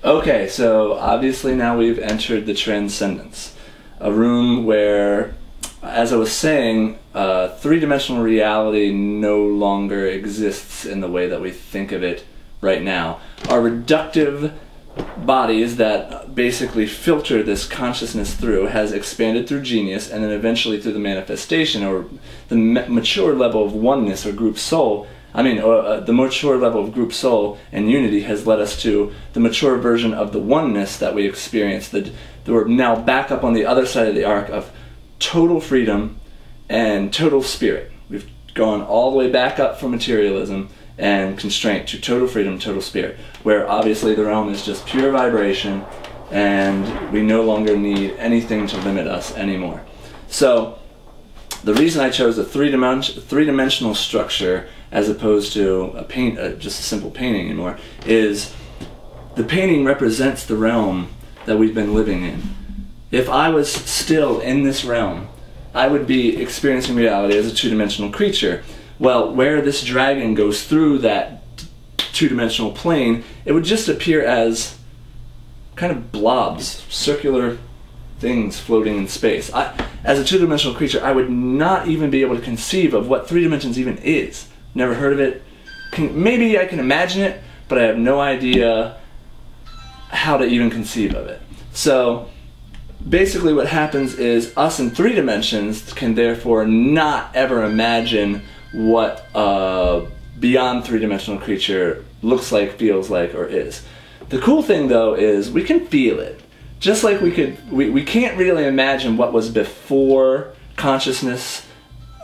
Okay, so obviously now we've entered the Transcendence, a room where, as I was saying, three-dimensional reality no longer exists in the way that we think of it right now. Our reductive bodies that basically filter this consciousness through has expanded through genius and then eventually through the manifestation, or the mature level of oneness or group soul. The mature level of group soul and unity has led us to the mature version of the oneness that we experience. We're now back up on the other side of the arc of total freedom and total spirit. We've gone all the way back up from materialism and constraint to total freedom, total spirit, where obviously the realm is just pure vibration and we no longer need anything to limit us anymore. So the reason I chose a three-dimensional structure as opposed to just a simple painting anymore is the painting represents the realm that we've been living in. If I was still in this realm, I would be experiencing reality as a two-dimensional creature. Well, where this dragon goes through that two-dimensional plane, it would just appear as kind of blobs, circular things floating in space. As a two-dimensional creature, I would not even be able to conceive of what three dimensions even is. Never heard of it. Maybe I can imagine it, but I have no idea how to even conceive of it. So basically what happens is us in three dimensions can therefore not ever imagine what a beyond three-dimensional creature looks like, feels like, or is. The cool thing though is we can feel it. Just like we can't really imagine what was before consciousness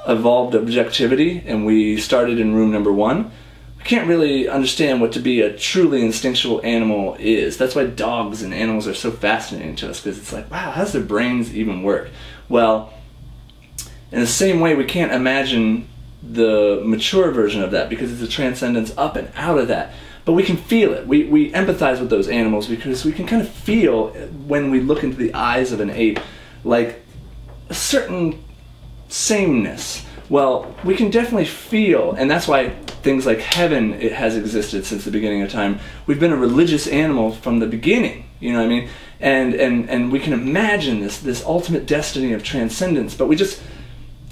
evolved objectivity and we started in room number 1. We can't really understand what to be a truly instinctual animal is. That's why dogs and animals are so fascinating to us, because it's like, wow, how does their brains even work? Well, in the same way we can't imagine the mature version of that because it's a transcendence up and out of that. But we can feel it. We empathize with those animals because we can kind of feel when we look into the eyes of an ape like a certain sameness. Well, we can definitely feel, and that's why things like heaven, it has existed since the beginning of time. We've been a religious animal from the beginning, you know what I mean? And we can imagine this ultimate destiny of transcendence, but we just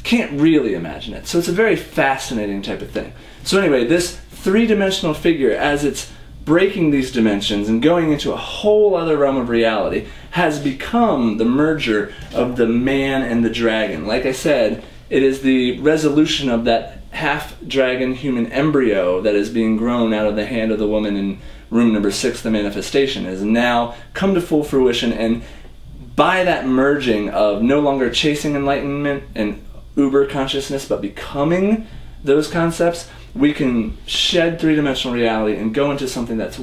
can't really imagine it. So it's a very fascinating type of thing. So anyway, this three-dimensional figure, as it's breaking these dimensions and going into a whole other realm of reality, has become the merger of the man and the dragon. Like I said, it is the resolution of that half-dragon human embryo that is being grown out of the hand of the woman in room number 6, the manifestation, is now come to full fruition, and by that merging of no longer chasing enlightenment and uber consciousness, but becoming those concepts, we can shed three-dimensional reality and go into something that's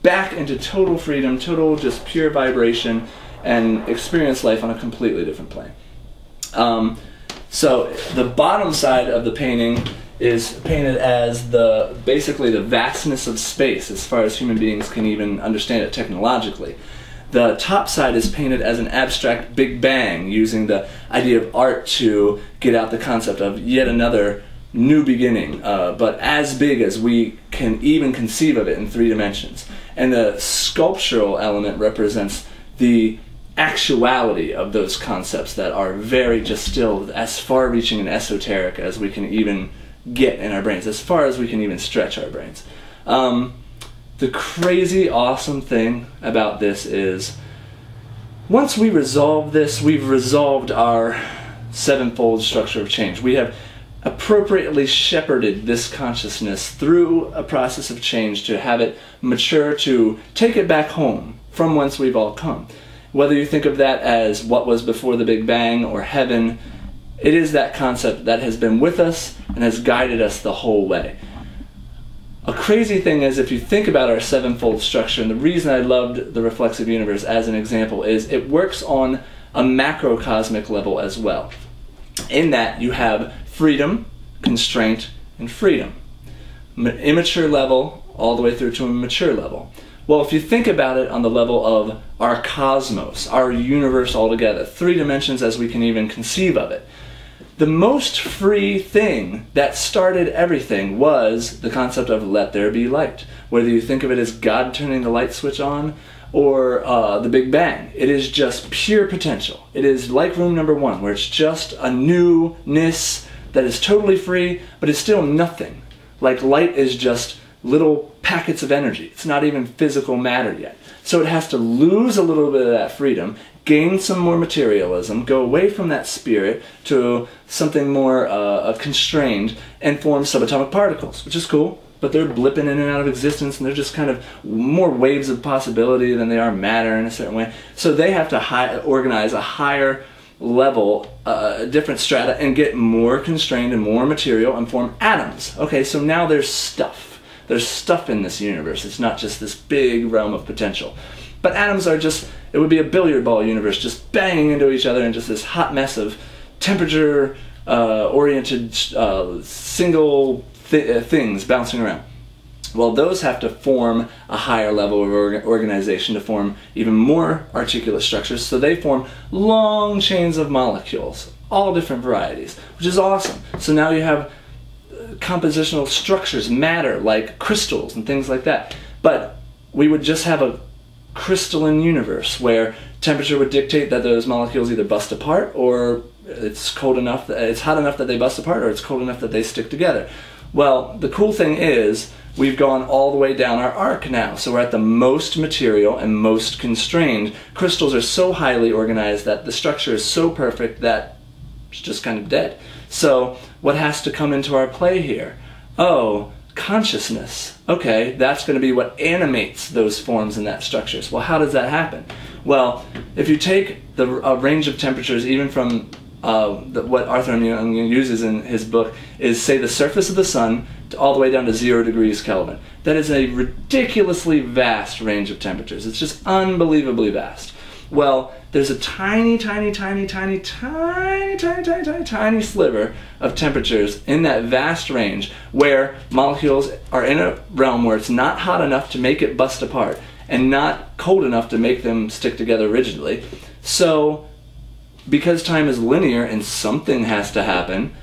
back into total freedom, total just pure vibration, and experience life on a completely different plane. So the bottom side of the painting is painted as basically the vastness of space as far as human beings can even understand it technologically. The top side is painted as an abstract Big Bang, using the idea of art to get out the concept of yet another new beginning, but as big as we can even conceive of it in 3 dimensions. And the sculptural element represents the actuality of those concepts that are very just still as far-reaching and esoteric as we can even get in our brains, as far as we can even stretch our brains. The crazy awesome thing about this is once we resolve this, we've resolved our sevenfold structure of change. We have appropriately shepherded this consciousness through a process of change to have it mature, to take it back home from whence we've all come. Whether you think of that as what was before the Big Bang or heaven, it is that concept that has been with us and has guided us the whole way. A crazy thing is, if you think about our sevenfold structure, and the reason I loved the reflexive universe as an example is it works on a macrocosmic level as well. In that you have freedom, constraint, and freedom. Immature level all the way through to a mature level. Well, if you think about it on the level of our cosmos, our universe altogether, 3 dimensions as we can even conceive of it, the most free thing that started everything was the concept of let there be light. Whether you think of it as God turning the light switch on or the Big Bang, it is just pure potential. It is like room number one, where it's just a newness that is totally free, but it's still nothing. Like light is just little packets of energy. It's not even physical matter yet. So it has to lose a little bit of that freedom, gain some more materialism, go away from that spirit to something more constrained, and form subatomic particles, which is cool, but they're blipping in and out of existence, and they're just kind of more waves of possibility than they are matter in a certain way. So they have to organize a higher level, different strata, and get more constrained and more material and form atoms. Okay, so now there's stuff. There's stuff in this universe. It's not just this big realm of potential. But atoms are just, it would be a billiard ball universe just banging into each other and just this hot mess of temperature-oriented single things bouncing around. Well, those have to form a higher level of organization to form even more articulate structures, so they form long chains of molecules, all different varieties, which is awesome. So now you have compositional structures, matter, like crystals and things like that. But we would just have a crystalline universe where temperature would dictate that those molecules either bust apart, or it's cold enough, it's hot enough that they bust apart, or it's cold enough that they stick together. Well, the cool thing is we've gone all the way down our arc now, so we're at the most material and most constrained. Crystals are so highly organized that the structure is so perfect that it's just kind of dead. So what has to come into our play here? Oh, consciousness. Okay, that's going to be what animates those forms and that structures. Well, how does that happen? Well, if you take the range of temperatures, even from what Arthur M. Young uses in his book, is say the surface of the sun all the way down to 0 degrees Kelvin. That is a ridiculously vast range of temperatures. It's just unbelievably vast. Well, there's a tiny, tiny, tiny, tiny, tiny, tiny, tiny, tiny, tiny sliver of temperatures in that vast range where molecules are in a realm where it's not hot enough to make it bust apart and not cold enough to make them stick together rigidly. So, because time is linear and something has to happen,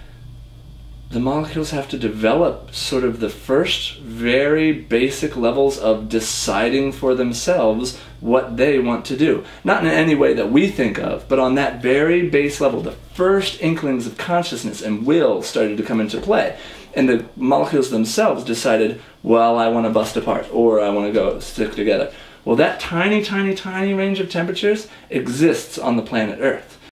the molecules have to develop sort of the first very basic levels of deciding for themselves what they want to do. Not in any way that we think of, but on that very base level, the first inklings of consciousness and will started to come into play. And the molecules themselves decided, well, I want to bust apart, or I want to go stick together. Well, that tiny, tiny, tiny range of temperatures exists on the planet Earth.